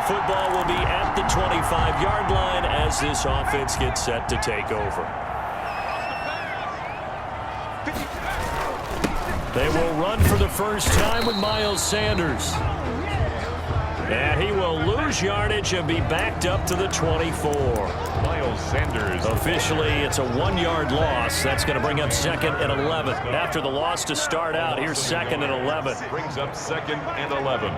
the football will be at the 25-yard line as this offense gets set to take over. They will run for the first time with Miles Sanders. And he will lose yardage and be backed up to the 24. Miles Sanders. Officially, it's a 1-yard loss. That's going to bring up 2nd and 11. After the loss to start out, here's 2nd and 11. Brings up 2nd and 11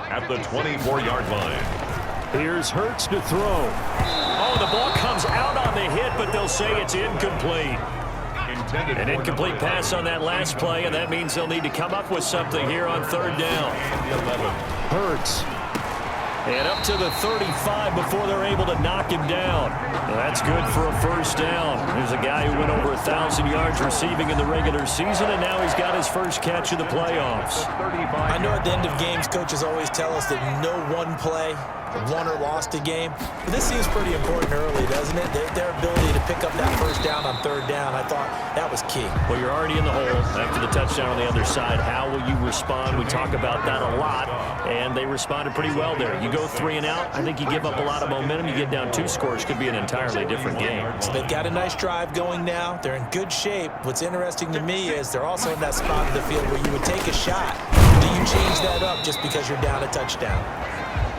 at the 24-yard line. Here's Hurts to throw. Oh, the ball comes out on the hit, but they'll say it's incomplete. An incomplete pass on that last play, and that means they'll need to come up with something here on 3rd down. Hurts. And up to the 35 before they're able to knock him down. Well, that's good for a first down. There's a guy who went over 1,000 yards receiving in the regular season, and now he's got his first catch of the playoffs. I know at the end of games, coaches always tell us that no one play won or lost a game. But this seems pretty important early, doesn't it? Their ability to pick up that first down on 3rd down, I thought that was key. Well, you're already in the hole after the touchdown on the other side. How will you respond? We talk about that a lot, and they responded pretty well there. You go 3 and out, I think you give up a lot of momentum. You get down 2 scores, could be an entirely different game. So they've got a nice drive going now. They're in good shape. What's interesting to me is they're also in that spot of the field where you would take a shot. Do you change that up just because you're down a touchdown?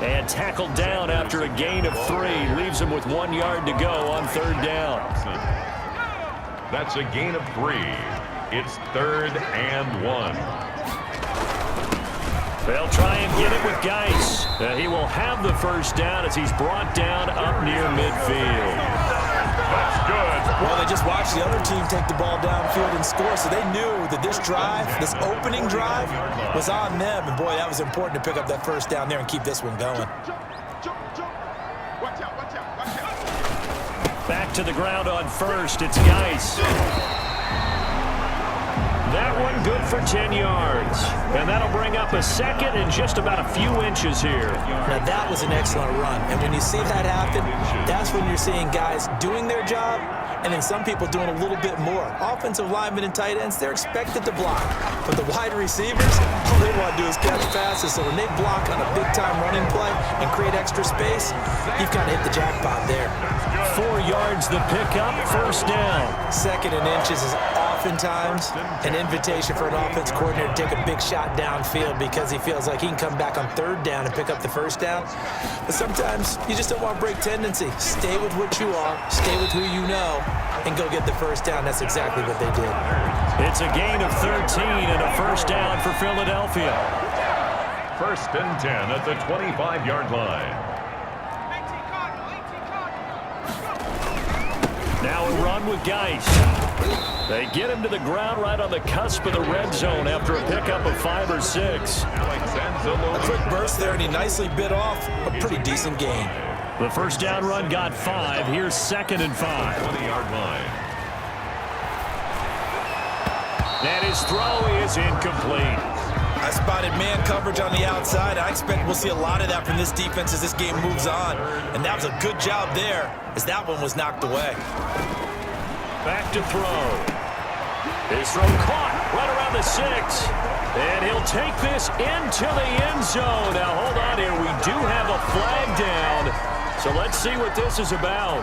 And tackled down after a gain of 3. Leaves him with 1 yard to go on 3rd down. That's a gain of 3. It's 3rd and 1. They'll try and get it with Geis. He will have the first down as he's brought down up near midfield. That's good. Well, they just watched the other team take the ball downfield and score, so they knew that this drive, this opening drive, was on them. And, boy, that was important to pick up that first down there and keep this one going. Back to the ground on 1st. It's Geis. That one good for 10 yards. And that'll bring up a 2nd and just about a few inches here. Now, that was an excellent run. And when you see that happen, that's when you're seeing guys doing their job and then some people doing a little bit more. Offensive linemen and tight ends, they're expected to block. But the wide receivers, all they want to do is catch passes. So when they block on a big-time running play and create extra space, you've kind of hit the jackpot there. 4 yards the pickup, first down. 2nd and inches is oftentimes an invitation for an offense coordinator to take a big shot downfield because he feels like he can come back on 3rd down and pick up the first down. But sometimes you just don't want to break tendency. Stay with what you are, stay with who you know, and go get the first down. That's exactly what they did. It's a gain of 13 and a first down for Philadelphia. 1st and 10 at the 25-yard line. Now a run with Geis. They get him to the ground right on the cusp of the red zone after a pickup of 5 or 6. A quick burst there, and he nicely bit off a pretty decent gain. The first down run got 5. Here's 2nd and 5. 20-yard line. And his throw is incomplete. I spotted man coverage on the outside. I expect we'll see a lot of that from this defense as this game moves on. And that was a good job there as that one was knocked away. Back to throw. His throw caught right around the 6. And he'll take this into the end zone. Now, hold on here. We do have a flag down. So let's see what this is about.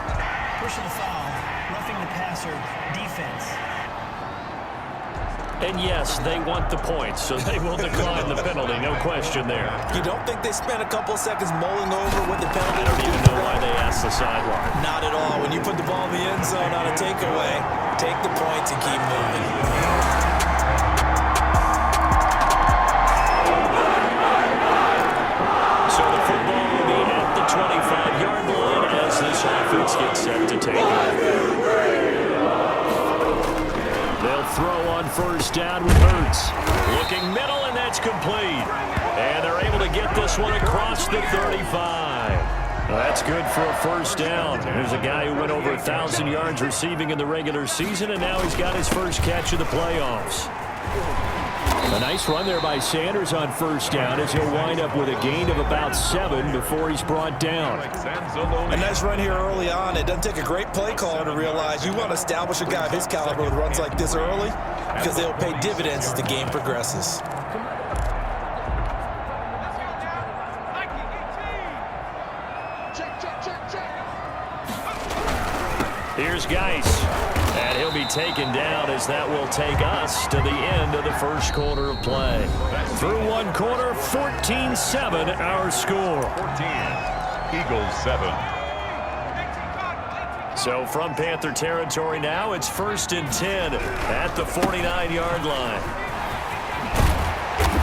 Personal foul, roughing the passer, defense. And yes, they want the points, so they will decline the penalty, no question there. You don't think they spent a couple seconds mulling over what the penalty I don't even know why they asked the sideline. Not at all. When you put the ball in the end zone on a takeaway, take the points and keep moving. So the football will be at the 25-yard line as this offense gets set to take over. They'll throw on first down with Hurts. Looking middle, and that's complete. And they're able to get this one across the 35. Well, that's good for a first down. There's a guy who went over 1,000 yards receiving in the regular season, and now he's got his first catch of the playoffs. A nice run there by Sanders on first down as he'll wind up with a gain of about 7 before he's brought down. A nice run here early on. It doesn't take a great play caller to realize you want to establish a guy of his caliber with runs like this early because they'll pay dividends as the game progresses. Here's Geis. And he'll be taken down as that will take us to the end of the first quarter of play. Through one quarter, 14-7 our score. 14, Eagles 7. So from Panther territory now, it's 1st and 10 at the 49-yard line.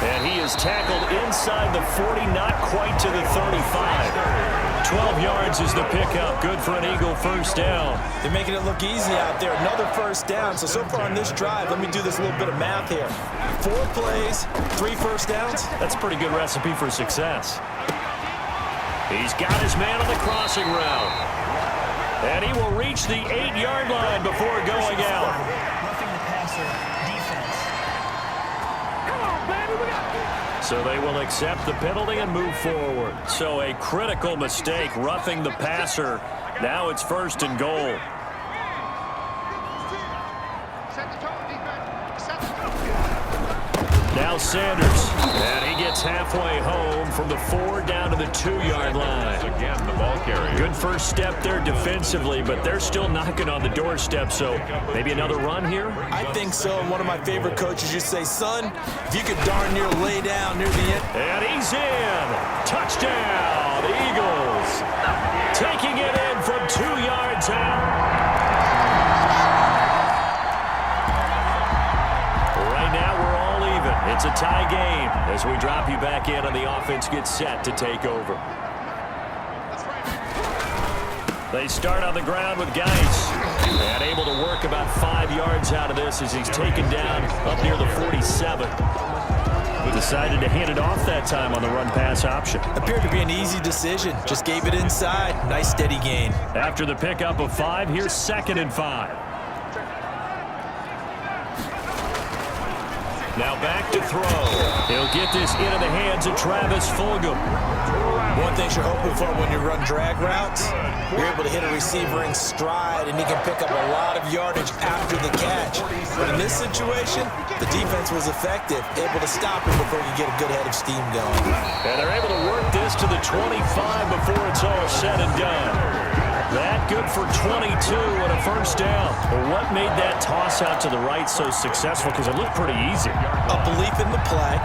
And he is tackled inside the 40, not quite to the 35. 12 yards is the pickup. Good for an Eagle first down. They're making it look easy out there. Another first down. So far on this drive, let me do this little bit of math here. 4 plays, 3 first downs. That's a pretty good recipe for success. He's got his man on the crossing route. And he will reach the 8-yard line before going out. Roughing the passer defense. Come on, baby, we got this. So they will accept the penalty and move forward. So a critical mistake, roughing the passer. Now it's 1st and goal. Now Sanders, and he gets halfway home from the 4 down to the 2-yard line. Again, the ball carrier. Good first step there defensively, but they're still knocking on the doorstep, so maybe another run here? I think so. And one of my favorite coaches used to say, son, if you could darn near lay down near the end. And he's in. Touchdown, Eagles. Taking it in from 2 yards out. Right now we're all even. It's a tie game as we drop you back in and the offense gets set to take over. They start on the ground with Geis. And able to work about 5 yards out of this as he's taken down up near the 47. Decided to hand it off that time on the run-pass option. Appeared to be an easy decision. Just gave it inside. Nice steady gain. After the pickup of 5, here's 2nd and 5. Now back to throw. He'll get this into the hands of Travis Fulgham. One thing you're hoping for when you run drag routes, you're able to hit a receiver in stride, and he can pick up a lot of yardage after the catch. But in this situation, the defense was effective, able to stop him before you get a good head of steam going. And they're able to work this to the 25 before it's all said and done. That good for 22 and a first down. But what made that toss out to the right so successful? Because it looked pretty easy. A belief in the play.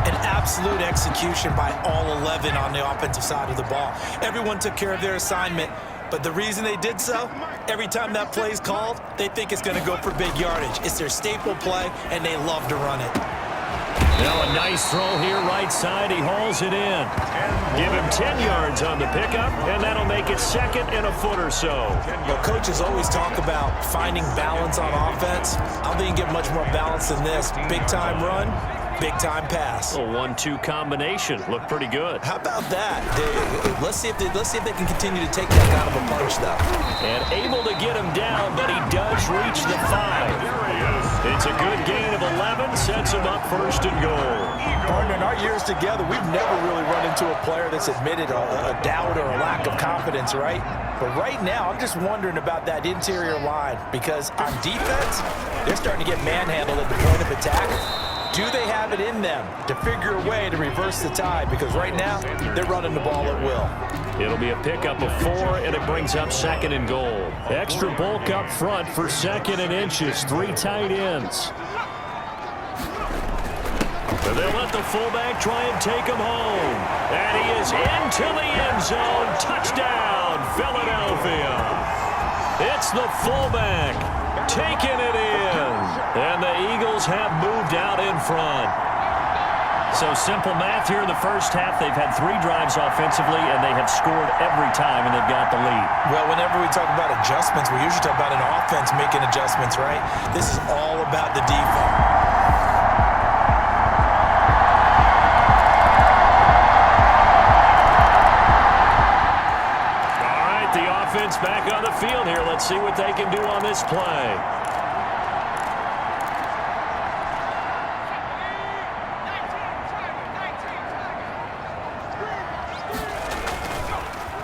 An absolute execution by all 11 on the offensive side of the ball. Everyone took care of their assignment, but the reason they did so, every time that play is called, they think it's going to go for big yardage. It's their staple play, and they love to run it. Now a nice throw here right side. He hauls it in. Give him 10 yards on the pickup, and that'll make it 2nd and a foot or so. Well, coaches always talk about finding balance on offense. I don't think you can get much more balance than this. Big-time run, big-time pass. A 1-2 combination. Looked pretty good. How about that? Let's see if they can continue to take that kind of a punch, though. And able to get him down, but he does reach the 5. It's a good gain of 11, sets him up 1st and goal. Partner, in our years together, we've never really run into a player that's admitted a doubt or a lack of confidence, right? But right now, I'm just wondering about that interior line because on defense, they're starting to get manhandled at the point of attack. Do they have it in them to figure a way to reverse the tide? Because right now, they're running the ball at will. It'll be a pickup of 4, and it brings up 2nd and goal. Extra bulk up front for 2nd and inches. 3 tight ends. And they'll let the fullback try and take him home. And he is into the end zone. Touchdown, Philadelphia. It's the fullback taking it in. And the Eagles have moved out in front. So simple math here in the first half. They've had 3 drives offensively, and they have scored every time, and they've got the lead. Well, whenever we talk about adjustments, we usually talk about an offense making adjustments, right? This is all about the defense. All right, the offense back on the field here. Let's see what they can do on this play.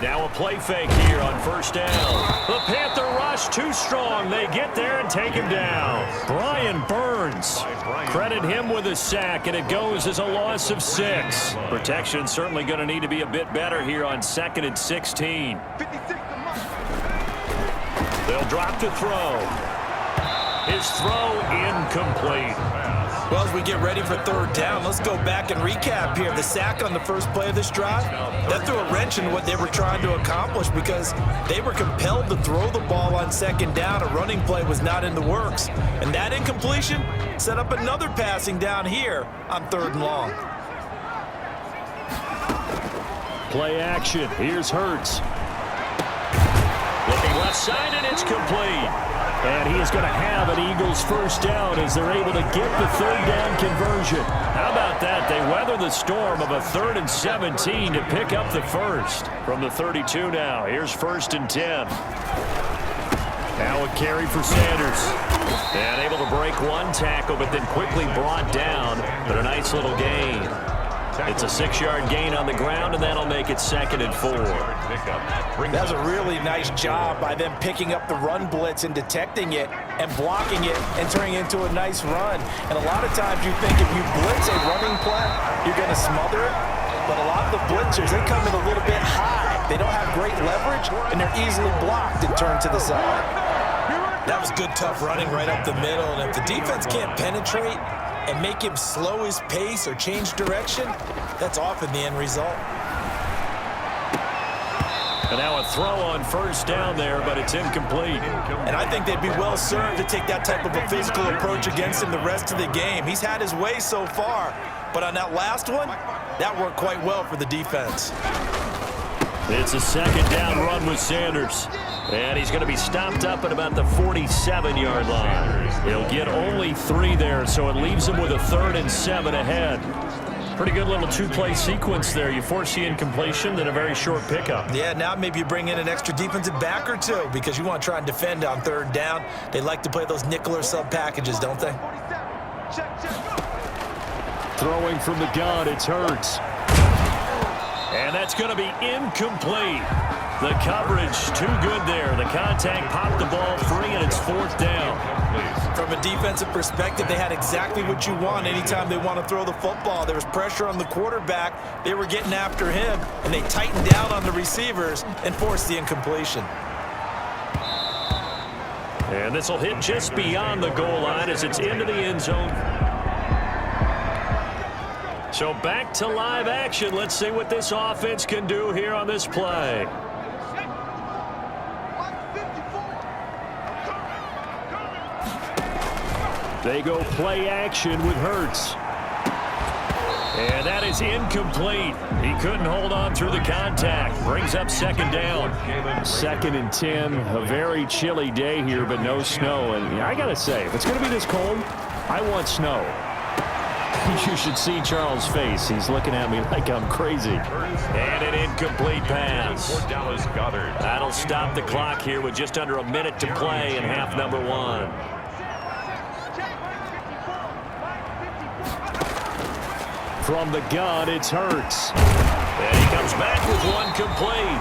Now a play fake here on 1st down. The Panther rush too strong. They get there and take him down. Brian Burns. Credit him with a sack, and it goes as a loss of 6. Protection certainly going to need to be a bit better here on 2nd and 16. They'll drop to throw. His throw incomplete. Well, as we get ready for third down, let's go back and recap here. The sack on the first play of this drive, that threw a wrench in what they were trying to accomplish because they were compelled to throw the ball on second down. A running play was not in the works. And that incompletion set up another passing down here on third and long. Play action. Here's Hurts. Looking left side, and it's complete. And he is going to have an Eagles first down as they're able to get the third down conversion. How about that? They weather the storm of a 3rd and 17 to pick up the first. From the 32 now, here's 1st and 10. Now a carry for Sanders. And able to break one tackle, but then quickly brought down. But a nice little gain. It's a 6-yard gain on the ground, and that'll make it 2nd and 4. That's a really nice job by them picking up the run blitz and detecting it and blocking it and turning it into a nice run. And a lot of times you think if you blitz a running play, you're going to smother it. But a lot of the blitzers, they come in a little bit high. They don't have great leverage, and they're easily blocked and turned to the side. That was good, tough running right up the middle. And if the defense can't penetrate and make him slow his pace or change direction, that's often the end result. And now a throw on first down there, but it's incomplete. And I think they'd be well served to take that type of a physical approach against him the rest of the game. He's had his way so far, but on that last one, that worked quite well for the defense. It's a 2nd down run with Sanders. And he's going to be stopped up at about the 47-yard line. He'll get only 3 there, so it leaves him with a 3rd and 7 ahead. Pretty good little 2-play sequence there. You force the incompletion, then a very short pickup. Yeah, now maybe you bring in an extra defensive back or two because you want to try and defend on 3rd down. They like to play those nickel or sub packages, don't they? Throwing from the gun, it's Hurts. And that's going to be incomplete. The coverage too good there. The contact popped the ball free, and it's 4th down. From a defensive perspective, they had exactly what you want anytime they want to throw the football. There was pressure on the quarterback. They were getting after him, and they tightened down on the receivers and forced the incompletion. And this will hit just beyond the goal line as it's into the end zone. So back to live action. Let's see what this offense can do here on this play. They go play action with Hurts. And that is incomplete. He couldn't hold on through the contact. Brings up 2nd down. 2nd and 10. A very chilly day here, but no snow. And I got to say, if it's going to be this cold, I want snow. You should see Charles' face. He's looking at me like I'm crazy. And an incomplete pass. That'll stop the clock here with just under a minute to play in half number 1. From the gun, it's Hurts. And he comes back with one complete.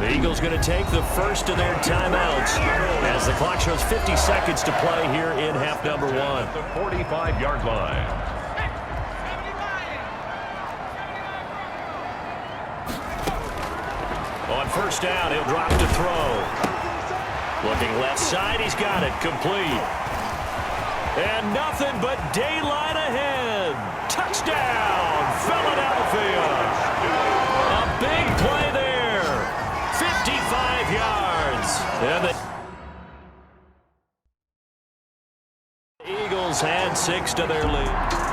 The Eagles going to take the first of their timeouts as the clock shows 50 seconds to play here in half number 1. The 45-yard line. On first down, he'll drop to throw. Looking left side, he's got it, complete. And nothing but daylight ahead. Touchdown, Philadelphia. A big play there. 55 yards. And the Eagles had 6 to their lead.